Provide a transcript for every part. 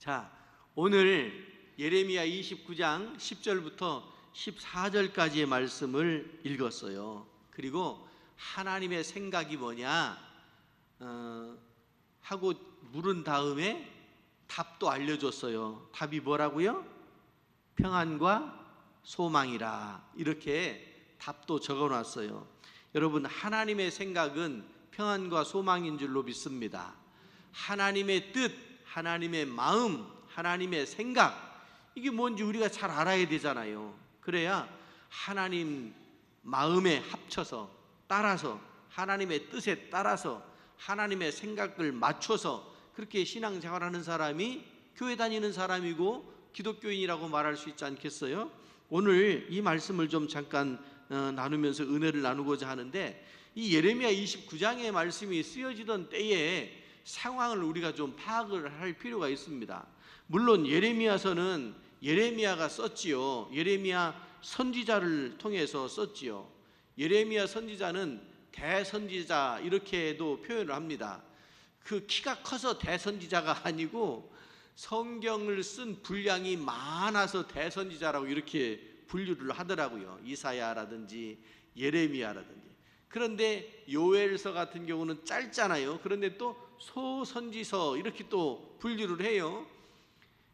자, 오늘 예레미야 29장 10절부터 14절까지의 말씀을 읽었어요. 그리고 하나님의 생각이 뭐냐 하고 물은 다음에 답도 알려줬어요. 답이 뭐라고요? 평안과 소망이라, 이렇게 답도 적어놨어요. 여러분, 하나님의 생각은 평안과 소망인 줄로 믿습니다. 하나님의 뜻, 하나님의 마음, 하나님의 생각, 이게 뭔지 우리가 잘 알아야 되잖아요. 그래야 하나님 마음에 합쳐서, 따라서, 하나님의 뜻에 따라서, 하나님의 생각을 맞춰서 그렇게 신앙생활하는 사람이 교회 다니는 사람이고 기독교인이라고 말할 수 있지 않겠어요? 오늘 이 말씀을 좀 잠깐 나누면서 은혜를 나누고자 하는데, 이 예레미야 29장의 말씀이 쓰여지던 때에 상황을 우리가 좀 파악을 할 필요가 있습니다. 물론 예레미야서는 예레미야가 썼지요. 예레미야 선지자를 통해서 썼지요. 예레미야 선지자는 대선지자, 이렇게도 표현을 합니다. 그 키가 커서 대선지자가 아니고 성경을 쓴 분량이 많아서 대선지자라고 이렇게 분류를 하더라고요. 이사야라든지 예레미야라든지. 그런데 요엘서 같은 경우는 짧잖아요. 그런데 또 소선지서, 이렇게 또 분류를 해요.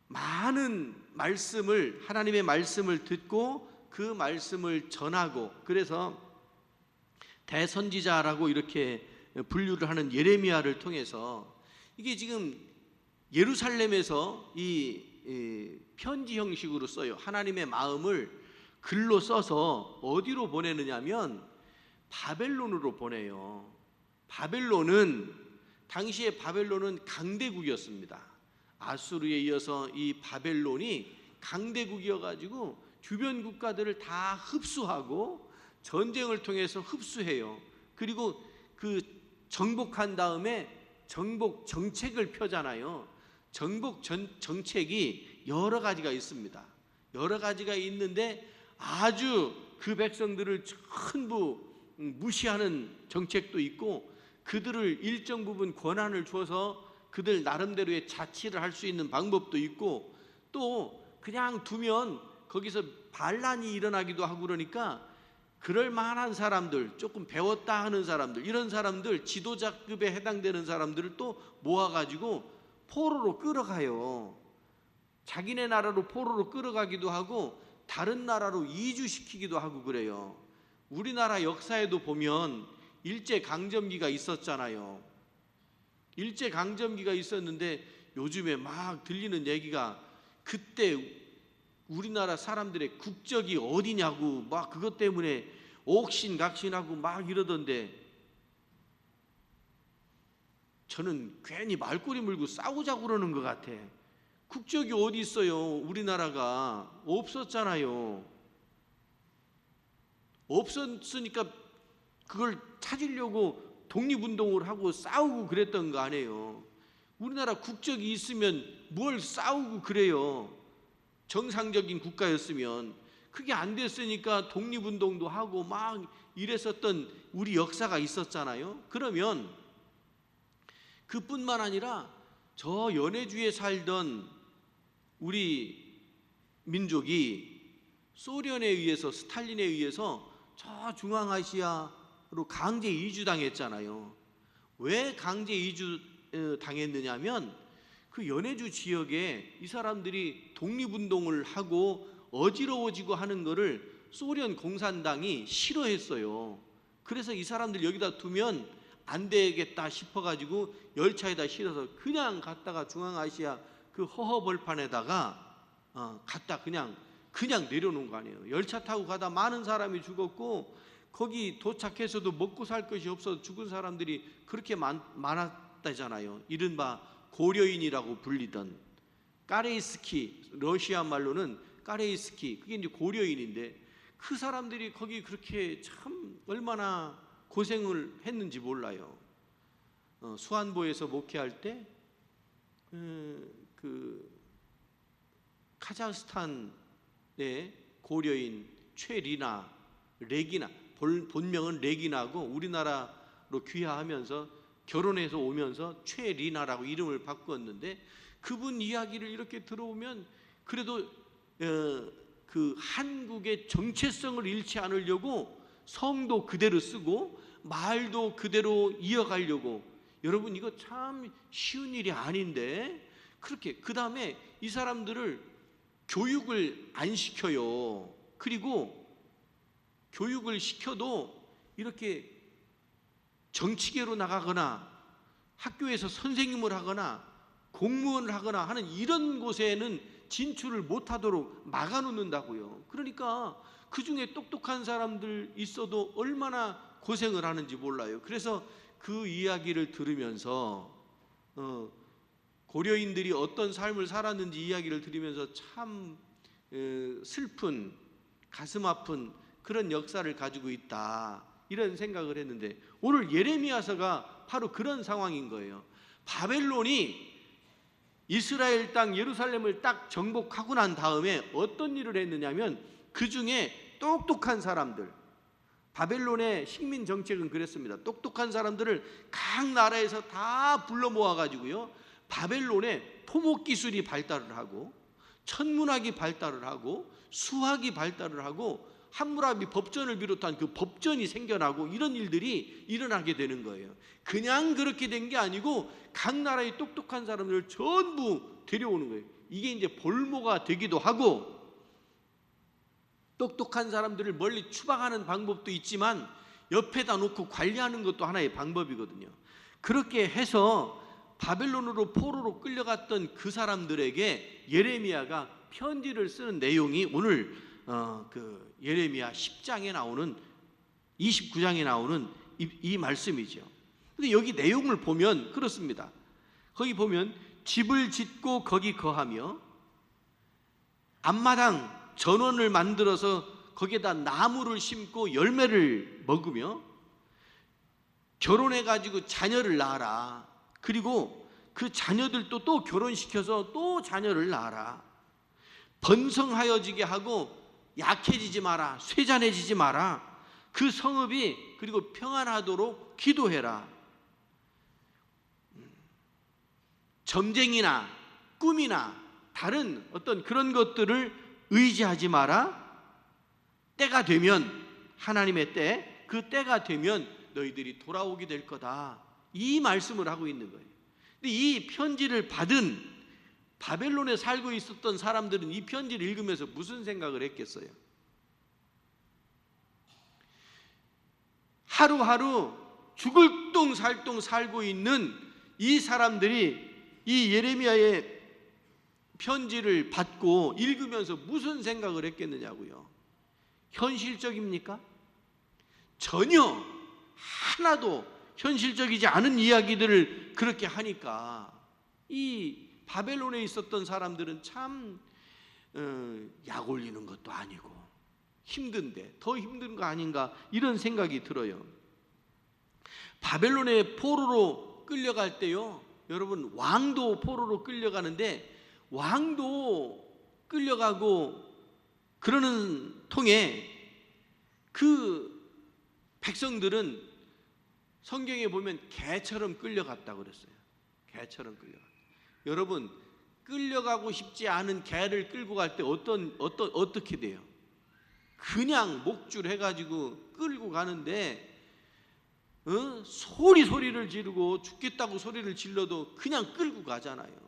많은 말씀을, 하나님의 말씀을 듣고 그 말씀을 전하고, 그래서 대선지자라고 이렇게 분류를 하는 예레미야를 통해서, 이게 지금 예루살렘에서 이 편지 형식으로 써요. 하나님의 마음을 글로 써서 어디로 보내느냐면 바벨론으로 보내요. 당시에 바벨론은 강대국이었습니다. 아수르에 이어서 이 바벨론이 강대국이어가지고 주변 국가들을 다 흡수하고 전쟁을 통해서 흡수해요. 그리고 그 정복한 다음에 정복 정책을 펴잖아요. 정복 정책이 여러 가지가 있습니다. 여러 가지가 있는데 아주 그 백성들을 전부 무시하는 정책도 있고, 그들을 일정 부분 권한을 주어서 그들 나름대로의 자치를 할 수 있는 방법도 있고, 또 그냥 두면 거기서 반란이 일어나기도 하고, 그러니까 그럴 만한 사람들, 조금 배웠다 하는 사람들, 이런 사람들, 지도자급에 해당되는 사람들을 또 모아가지고 포로로 끌어가요. 자기네 나라로 포로로 끌어가기도 하고 다른 나라로 이주시키기도 하고 그래요. 우리나라 역사에도 보면 일제강점기가 있었잖아요. 일제강점기가 있었는데 요즘에 막 들리는 얘기가, 그때 우리나라 사람들의 국적이 어디냐고 막 그것 때문에 옥신각신하고 막 이러던데, 저는 괜히 말꼬리 물고 싸우자고 그러는 것 같아. 국적이 어디 있어요? 우리나라가 없었잖아요. 없었으니까 그걸 찾으려고 독립운동을 하고 싸우고 그랬던 거 아니에요. 우리나라 국적이 있으면 뭘 싸우고 그래요. 정상적인 국가였으면. 그게 안 됐으니까 독립운동도 하고 막 이랬었던 우리 역사가 있었잖아요. 그러면 그뿐만 아니라 저 연해주에 살던 우리 민족이 소련에 의해서, 스탈린에 의해서 저 중앙아시아로 강제 이주당했잖아요. 왜 강제 이주 당했느냐면 그 연해주 지역에 이 사람들이 독립운동을 하고 어지러워지고 하는 거를 소련 공산당이 싫어했어요. 그래서 이 사람들 여기다 두면 안 되겠다 싶어가지고 열차에다 실어서 그냥 갔다가 중앙아시아 그 허허벌판에다가 갔다 그냥 내려놓은 거 아니에요. 열차 타고 가다 많은 사람이 죽었고, 거기 도착해서도 먹고 살 것이 없어서 죽은 사람들이 그렇게 많았다잖아요. 이른바 고려인이라고 불리던 까레이스키, 러시아 말로는 까레이스키, 그게 이제 고려인인데, 그 사람들이 거기 그렇게 참 얼마나 고생을 했는지 몰라요. 수안보에서 목회할 때 그 카자흐스탄의 고려인 최리나, 레기나, 본명은 레기나고 우리나라로 귀화하면서 결혼해서 오면서 최리나라고 이름을 바꾸었는데, 그분 이야기를 이렇게 들어오면 그래도 그 한국의 정체성을 잃지 않으려고 성도 그대로 쓰고 말도 그대로 이어가려고. 여러분, 이거 참 쉬운 일이 아닌데 그렇게. 그 다음에 이 사람들을 교육을 안 시켜요. 그리고 교육을 시켜도 이렇게 정치계로 나가거나 학교에서 선생님을 하거나 공무원을 하거나 하는 이런 곳에는 진출을 못하도록 막아놓는다고요. 그러니까 그 중에 똑똑한 사람들 있어도 얼마나 고생을 하는지 몰라요. 그래서 그 이야기를 들으면서 고려인들이 어떤 삶을 살았는지 이야기를 들으면서 참 슬픈, 가슴 아픈 그런 역사를 가지고 있다, 이런 생각을 했는데, 오늘 예레미야서가 바로 그런 상황인 거예요. 바벨론이 이스라엘 땅 예루살렘을 딱 정복하고 난 다음에 어떤 일을 했느냐면, 그 중에 똑똑한 사람들, 바벨론의 식민 정책은 그랬습니다. 똑똑한 사람들을 각 나라에서 다 불러 모아 가지고요, 바벨론의 토목 기술이 발달을 하고 천문학이 발달을 하고 수학이 발달을 하고 함무라비 법전을 비롯한 그 법전이 생겨나고 이런 일들이 일어나게 되는 거예요. 그냥 그렇게 된 게 아니고 각 나라의 똑똑한 사람들을 전부 데려오는 거예요. 이게 이제 볼모가 되기도 하고, 똑똑한 사람들을 멀리 추방하는 방법도 있지만 옆에다 놓고 관리하는 것도 하나의 방법이거든요. 그렇게 해서 바벨론으로 포로로 끌려갔던 그 사람들에게 예레미야가 편지를 쓰는 내용이 오늘 그 예레미야 10장에 나오는 29장에 나오는 이 말씀이죠. 근데 여기 내용을 보면 그렇습니다. 거기 보면 집을 짓고 거기 거하며 앞마당 전원을 만들어서 거기에다 나무를 심고 열매를 먹으며 결혼해 가지고 자녀를 낳아라. 그리고 그 자녀들도 또 결혼시켜서 또 자녀를 낳아라. 번성하여지게 하고 약해지지 마라. 쇠잔해지지 마라. 그 성읍이 그리고 평안하도록 기도해라. 점쟁이나 꿈이나 다른 어떤 그런 것들을 의지하지 마라. 때가 되면, 하나님의 때, 그 때가 되면 너희들이 돌아오게 될 거다, 이 말씀을 하고 있는 거예요. 근데 이 편지를 받은 바벨론에 살고 있었던 사람들은 이 편지를 읽으면서 무슨 생각을 했겠어요? 하루하루 죽을 똥 살 똥 살고 있는 이 사람들이 이 예레미야의 편지를 받고 읽으면서 무슨 생각을 했겠느냐고요. 현실적입니까? 전혀 하나도 현실적이지 않은 이야기들을 그렇게 하니까 이 바벨론에 있었던 사람들은 참 약 올리는 것도 아니고 힘든데 더 힘든 거 아닌가, 이런 생각이 들어요. 바벨론의 포로로 끌려갈 때요, 여러분, 왕도 포로로 끌려가는데 왕도 끌려가고 그러는 통에 그 백성들은 성경에 보면 개처럼 끌려갔다고 그랬어요. 개처럼 끌려갔다. 여러분, 끌려가고 싶지 않은 개를 끌고 갈 때 어떻게 돼요? 그냥 목줄 해가지고 끌고 가는데 소리를 지르고 죽겠다고 소리를 질러도 그냥 끌고 가잖아요.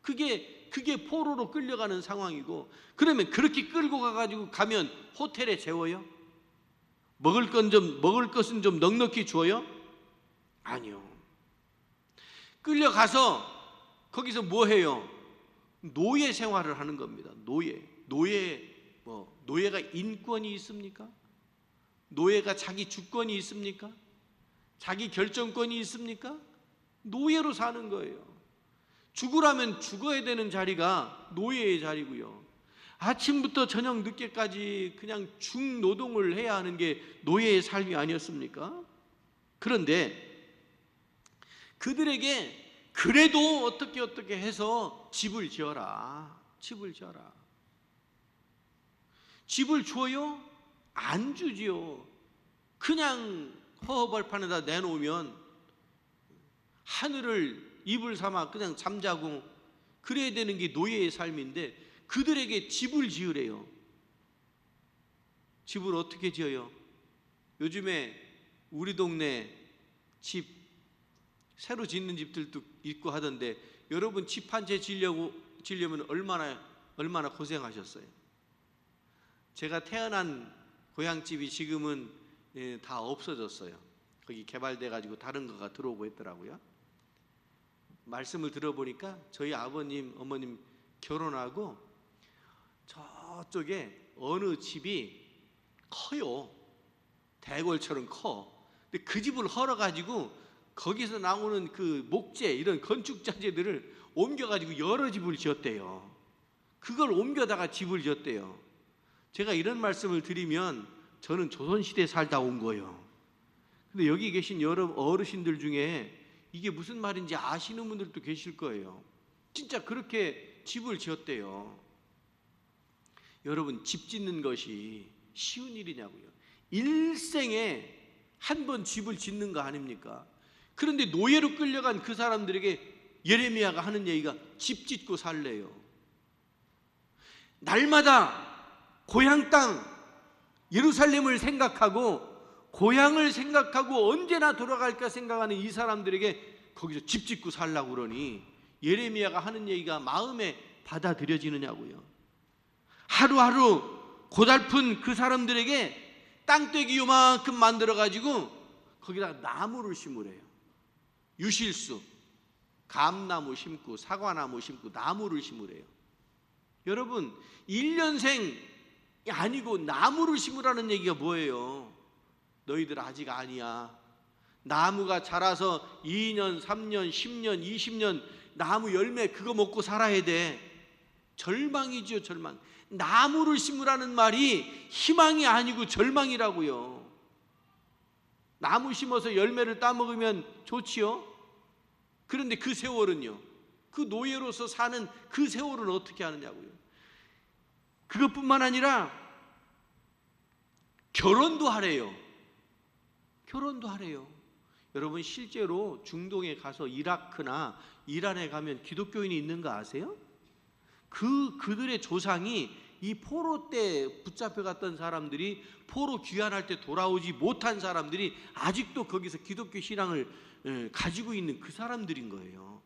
그게 포로로 끌려가는 상황이고, 그러면 그렇게 끌고 가가지고 가면 호텔에 재워요? 먹을 것은 좀 넉넉히 줘요? 아니요. 끌려가서 거기서 뭐 해요? 노예 생활을 하는 겁니다. 노예가 인권이 있습니까? 노예가 자기 주권이 있습니까? 자기 결정권이 있습니까? 노예로 사는 거예요. 죽으라면 죽어야 되는 자리가 노예의 자리고요. 아침부터 저녁 늦게까지 그냥 중노동을 해야 하는 게 노예의 삶이 아니었습니까? 그런데 그들에게 그래도 어떻게 해서 집을 지어라. 집을 줘요? 안 주지요. 그냥 허허벌판에다 내놓으면 하늘을 이불 삼아 그냥 잠자고 그래야 되는 게 노예의 삶인데 그들에게 집을 지으래요. 집을 어떻게 지어요? 요즘에 우리 동네 집 새로 짓는 집들도 있고 하던데 여러분 집 한 채 지으려면 얼마나 고생하셨어요? 제가 태어난 고향집이 지금은 다 없어졌어요. 거기 개발돼 가지고 다른 거가 들어오고 했더라고요. 말씀을 들어보니까 저희 아버님 어머님 결혼하고 저쪽에 어느 집이 커요. 대궐처럼 커. 근데 그 집을 헐어 가지고 거기서 나오는 그 목재 이런 건축 자재들을 옮겨 가지고 여러 집을 지었대요. 그걸 옮겨다가 집을 지었대요. 제가 이런 말씀을 드리면 저는 조선시대에 살다 온 거예요. 근데 여기 계신 여러 어르신들 중에 이게 무슨 말인지 아시는 분들도 계실 거예요. 진짜 그렇게 집을 지었대요. 여러분, 집 짓는 것이 쉬운 일이냐고요. 일생에 한 번 집을 짓는 거 아닙니까? 그런데 노예로 끌려간 그 사람들에게 예레미야가 하는 얘기가 집 짓고 살래요. 날마다 고향 땅 예루살렘을 생각하고 고향을 생각하고 언제나 돌아갈까 생각하는 이 사람들에게 거기서 집 짓고 살라고 그러니 예레미야가 하는 얘기가 마음에 받아들여지느냐고요. 하루하루 고달픈 그 사람들에게 땅떼기 요만큼 만들어 가지고 거기다가 나무를 심으래요. 유실수, 감나무 심고 사과나무 심고 나무를 심으래요. 여러분, 1년생이 아니고 나무를 심으라는 얘기가 뭐예요? 너희들 아직 아니야. 나무가 자라서 2년, 3년, 10년, 20년 나무 열매 그거 먹고 살아야 돼. 절망이죠, 절망. 나무를 심으라는 말이 희망이 아니고 절망이라고요. 나무 심어서 열매를 따먹으면 좋지요. 그런데 그 세월은요, 그 노예로서 사는 그 세월은 어떻게 하느냐고요. 그것뿐만 아니라 결혼도 하래요. 결혼도 하래요. 여러분, 실제로 중동에 가서 이라크나 이란에 가면 기독교인이 있는 거 아세요? 그들의 조상이 이 포로 때 붙잡혀 갔던 사람들이 포로 귀환할 때 돌아오지 못한 사람들이 아직도 거기서 기독교 신앙을 가지고 있는 그 사람들인 거예요.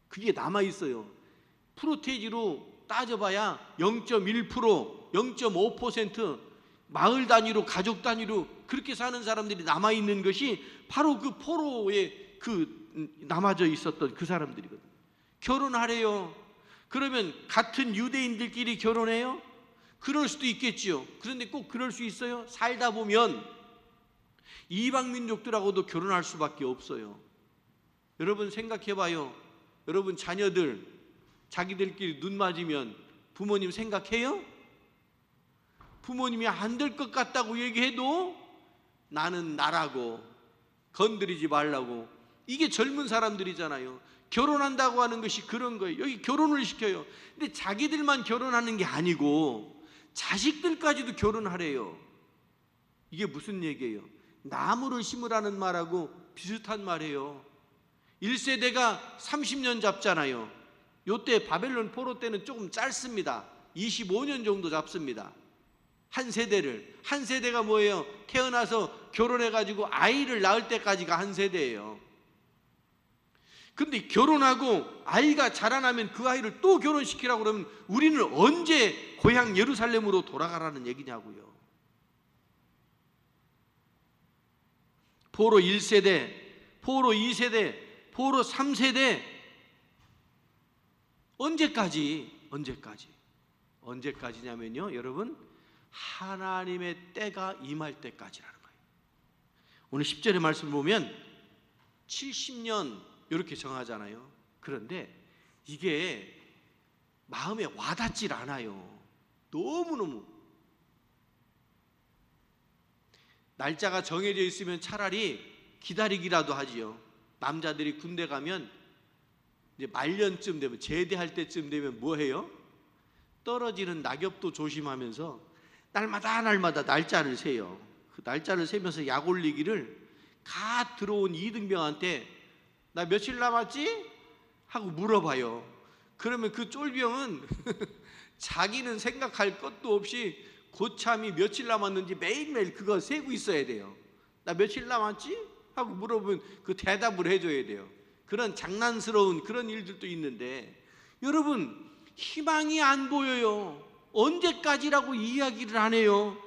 그게 남아 있어요. 프로테이지로 따져봐야 0.1%, 0.5% 마을 단위로 가족 단위로 그렇게 사는 사람들이 남아 있는 것이 바로 그 포로에 남아져 있었던 그 사람들이거든요. 결혼하래요. 그러면 같은 유대인들끼리 결혼해요? 그럴 수도 있겠지요. 그런데 꼭 그럴 수 있어요? 살다 보면 이방 민족들하고도 결혼할 수밖에 없어요. 여러분 생각해봐요. 여러분 자녀들 자기들끼리 눈 맞으면 부모님 생각해요? 부모님이 안 될 것 같다고 얘기해도 나는 나라고 건드리지 말라고. 이게 젊은 사람들이잖아요. 결혼한다고 하는 것이 그런 거예요. 여기 결혼을 시켜요. 근데 자기들만 결혼하는 게 아니고 자식들까지도 결혼하래요. 이게 무슨 얘기예요? 나무를 심으라는 말하고 비슷한 말이에요. 1세대가 30년 잡잖아요. 요때 바벨론 포로 때는 조금 짧습니다. 25년 정도 잡습니다. 한 세대가 뭐예요? 태어나서 결혼해가지고 아이를 낳을 때까지가 한 세대예요. 근데 결혼하고 아이가 자라나면 그 아이를 또 결혼시키라고 그러면 우리는 언제 고향 예루살렘으로 돌아가라는 얘기냐고요. 포로 1세대, 포로 2세대, 포로 3세대 언제까지냐면요, 여러분, 하나님의 때가 임할 때까지라는 거예요. 오늘 10절의 말씀을 보면 70년 이렇게 정하잖아요. 그런데 이게 마음에 와닿질 않아요. 너무너무. 날짜가 정해져 있으면 차라리 기다리기라도 하지요. 남자들이 군대 가면 이제 말년쯤 되면, 제대할 때쯤 되면 뭐 해요? 떨어지는 낙엽도 조심하면서 날마다 날짜를 세요. 그 날짜를 세면서 약 올리기를 들어온 이등병한테 나 며칠 남았지? 하고 물어봐요. 그러면 그 쫄병은 자기는 생각할 것도 없이 고참이 며칠 남았는지 매일매일 그거 세고 있어야 돼요. 나 며칠 남았지? 하고 물어보면 그 대답을 해줘야 돼요. 그런 장난스러운 그런 일들도 있는데, 여러분 희망이 안 보여요. 언제까지라고 이야기를 안 해요.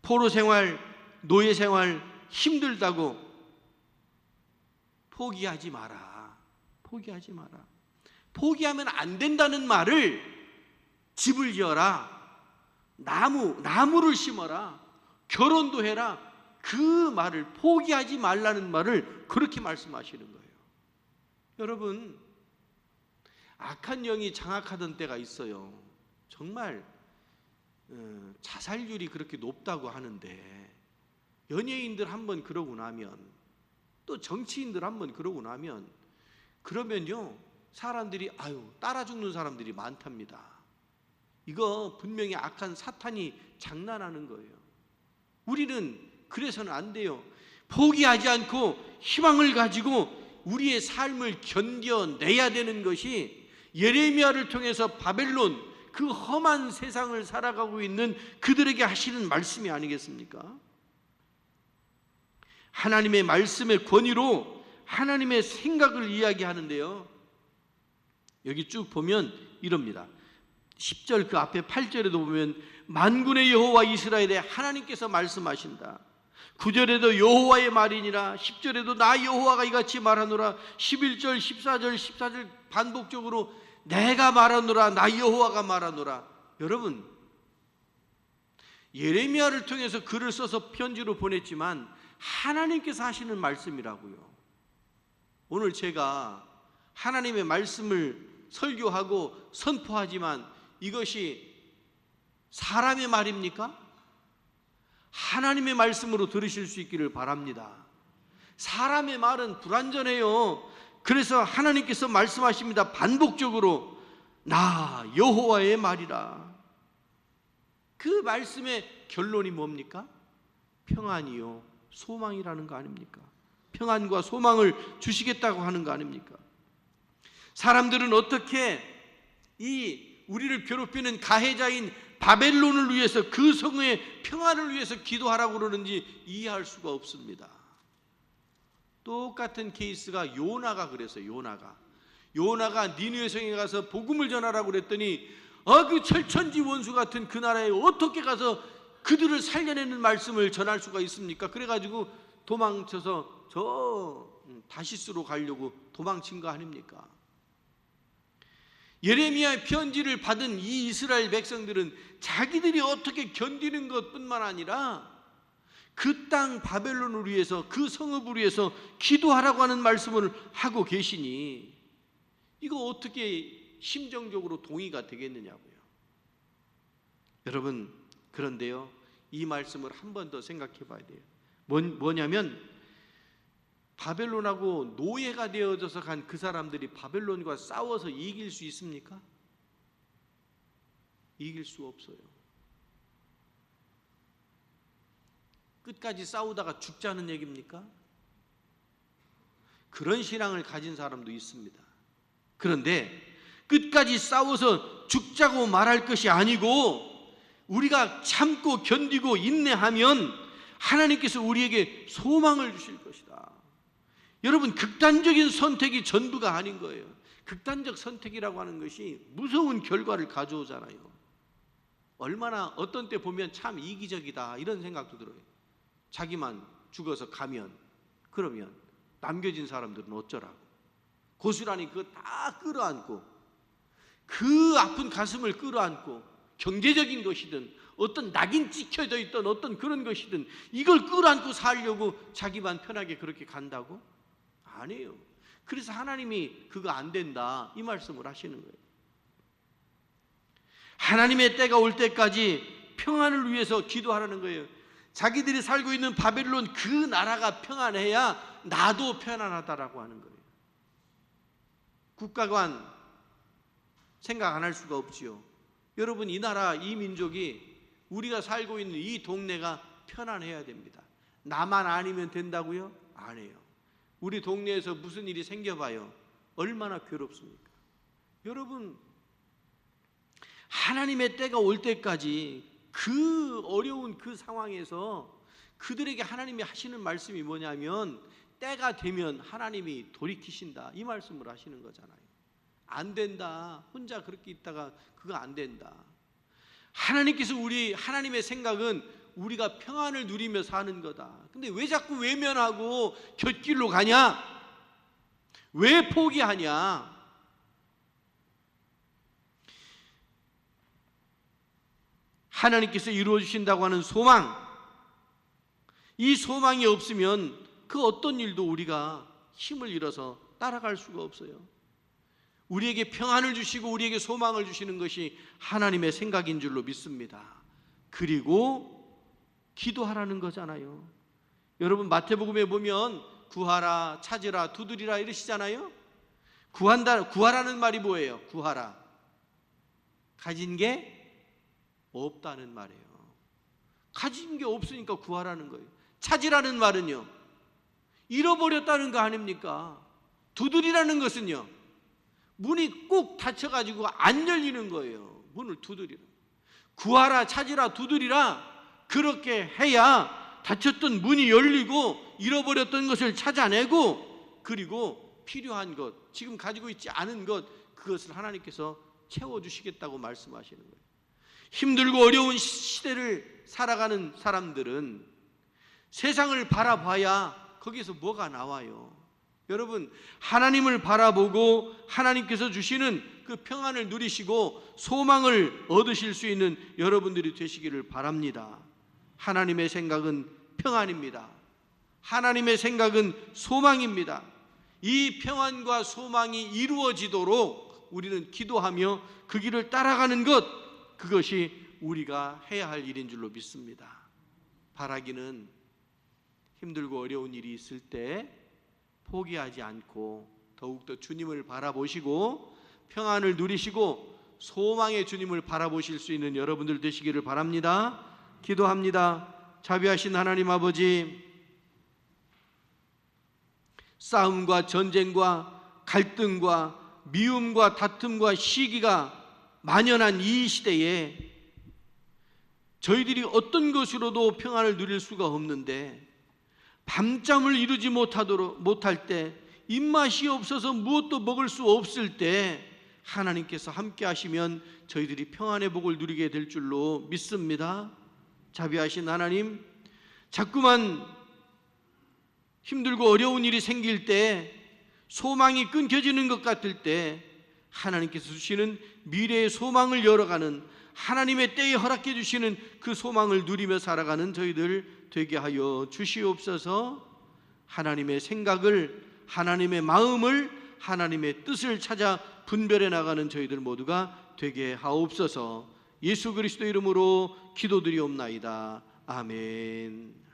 포로 생활, 노예 생활 힘들다고 포기하지 마라. 포기하지 마라. 포기하면 안 된다는 말을 집을 지어라, 나무를 심어라, 결혼도 해라, 그 말을, 포기하지 말라는 말을 그렇게 말씀하시는 거예요. 여러분, 악한 영이 장악하던 때가 있어요. 정말 자살률이 그렇게 높다고 하는데, 연예인들 한번 그러고 나면, 또 정치인들 한번 그러고 나면, 그러면요 사람들이 따라 죽는 사람들이 많답니다. 이거 분명히 악한 사탄이 장난하는 거예요. 우리는 그래서는 안 돼요. 포기하지 않고 희망을 가지고 우리의 삶을 견뎌내야 되는 것이 예레미야를 통해서 바벨론, 그 험한 세상을 살아가고 있는 그들에게 하시는 말씀이 아니겠습니까? 하나님의 말씀의 권위로 하나님의 생각을 이야기하는데요, 여기 쭉 보면 이럽니다. 10절 그 앞에 8절에도 보면 만군의 여호와 이스라엘의 하나님께서 말씀하신다. 9절에도 여호와의 말이니라, 10절에도 나 여호와가 이같이 말하노라, 11절 14절 반복적으로 내가 말하노라, 나 여호와가 말하노라. 여러분, 예레미야를 통해서 글을 써서 편지로 보냈지만 하나님께서 하시는 말씀이라고요. 오늘 제가 하나님의 말씀을 설교하고 선포하지만 이것이 사람의 말입니까? 하나님의 말씀으로 들으실 수 있기를 바랍니다. 사람의 말은 불완전해요. 그래서 하나님께서 말씀하십니다. 반복적으로 나 여호와의 말이라. 그 말씀의 결론이 뭡니까? 평안이요 소망이라는 거 아닙니까? 평안과 소망을 주시겠다고 하는 거 아닙니까? 사람들은 어떻게 이 우리를 괴롭히는 가해자인 바벨론을 위해서, 그 성의 평안을 위해서 기도하라고 그러는지 이해할 수가 없습니다. 똑같은 케이스가 요나가 그랬어요. 요나가 니느웨 성에 가서 복음을 전하라고 그랬더니 그 철천지 원수 같은 그 나라에 어떻게 가서 그들을 살려내는 말씀을 전할 수가 있습니까? 그래가지고 도망쳐서 저 다시스로 가려고 도망친 거 아닙니까? 예레미야의 편지를 받은 이 이스라엘 백성들은 자기들이 어떻게 견디는 것뿐만 아니라 그 땅 바벨론을 위해서, 그 성읍을 위해서 기도하라고 하는 말씀을 하고 계시니 이거 어떻게 심정적으로 동의가 되겠느냐고요. 여러분, 그런데요, 이 말씀을 한 번 더 생각해 봐야 돼요. 뭐냐면 바벨론하고 노예가 되어져서 간 그 사람들이 바벨론과 싸워서 이길 수 있습니까? 이길 수 없어요. 끝까지 싸우다가 죽자는 얘기입니까? 그런 신앙을 가진 사람도 있습니다. 그런데 끝까지 싸워서 죽자고 말할 것이 아니고 우리가 참고 견디고 인내하면 하나님께서 우리에게 소망을 주실 것이다. 여러분, 극단적인 선택이 전부가 아닌 거예요. 극단적 선택이라고 하는 것이 무서운 결과를 가져오잖아요. 얼마나 어떤 때 보면 참 이기적이다 이런 생각도 들어요. 자기만 죽어서 가면, 그러면 남겨진 사람들은 어쩌라고. 고스란히 그거 다 끌어안고, 그 아픈 가슴을 끌어안고, 경제적인 것이든 어떤 낙인 찍혀져 있던 어떤 그런 것이든 이걸 끌어안고 살려고 자기만 편하게 그렇게 간다고? 아니에요. 그래서 하나님이 그거 안 된다 이 말씀을 하시는 거예요. 하나님의 때가 올 때까지 평안을 위해서 기도하라는 거예요. 자기들이 살고 있는 바벨론 그 나라가 평안해야 나도 편안하다라고 하는 거예요. 국가관 생각 안 할 수가 없지요. 여러분, 이 나라, 이 민족이, 우리가 살고 있는 이 동네가 편안해야 됩니다. 나만 아니면 된다고요? 아니에요. 우리 동네에서 무슨 일이 생겨봐요. 얼마나 괴롭습니까? 여러분, 하나님의 때가 올 때까지 그 어려운 그 상황에서 그들에게 하나님이 하시는 말씀이 뭐냐면, 때가 되면 하나님이 돌이키신다, 이 말씀을 하시는 거잖아요. 안 된다, 혼자 그렇게 있다가 그거 안 된다. 하나님께서 하나님의 생각은 우리가 평안을 누리며 사는 거다. 근데 왜 자꾸 외면하고 곁길로 가냐? 왜 포기하냐? 하나님께서 이루어 주신다고 하는 소망, 이 소망이 없으면 그 어떤 일도 우리가 힘을 잃어서 따라갈 수가 없어요. 우리에게 평안을 주시고 우리에게 소망을 주시는 것이 하나님의 생각인 줄로 믿습니다. 그리고 기도하라는 거잖아요. 여러분, 마태복음에 보면 구하라, 찾으라, 두드리라 이러시잖아요. 구하라는 말이 뭐예요? 구하라, 가진 게 없다는 말이에요. 가진 게 없으니까 구하라는 거예요. 찾으라는 말은요, 잃어버렸다는 거 아닙니까? 두드리라는 것은요, 문이 꼭 닫혀가지고 안 열리는 거예요. 문을 두드리라. 구하라, 찾으라, 두드리라, 그렇게 해야 닫혔던 문이 열리고 잃어버렸던 것을 찾아내고, 그리고 필요한 것, 지금 가지고 있지 않은 것, 그것을 하나님께서 채워주시겠다고 말씀하시는 거예요. 힘들고 어려운 시대를 살아가는 사람들은 세상을 바라봐야 거기에서 뭐가 나와요? 여러분, 하나님을 바라보고 하나님께서 주시는 그 평안을 누리시고 소망을 얻으실 수 있는 여러분들이 되시기를 바랍니다. 하나님의 생각은 평안입니다. 하나님의 생각은 소망입니다. 이 평안과 소망이 이루어지도록 우리는 기도하며 그 길을 따라가는 것, 그것이 우리가 해야 할 일인 줄로 믿습니다. 바라기는 힘들고 어려운 일이 있을 때 포기하지 않고 더욱더 주님을 바라보시고 평안을 누리시고 소망의 주님을 바라보실 수 있는 여러분들 되시기를 바랍니다. 기도합니다. 자비하신 하나님 아버지, 싸움과 전쟁과 갈등과 미움과 다툼과 시기가 만연한 이 시대에 저희들이 어떤 것으로도 평안을 누릴 수가 없는데, 밤잠을 이루지 못할 때, 입맛이 없어서 무엇도 먹을 수 없을 때 하나님께서 함께 하시면 저희들이 평안의 복을 누리게 될 줄로 믿습니다. 자비하신 하나님, 자꾸만 힘들고 어려운 일이 생길 때, 소망이 끊겨지는 것 같을 때 하나님께서 주시는 미래의 소망을 열어가는, 하나님의 때에 허락해 주시는 그 소망을 누리며 살아가는 저희들 되게 하여 주시옵소서. 하나님의 생각을, 하나님의 마음을, 하나님의 뜻을 찾아 분별해 나가는 저희들 모두가 되게 하옵소서. 예수 그리스도 이름으로 기도드리옵나이다. 아멘.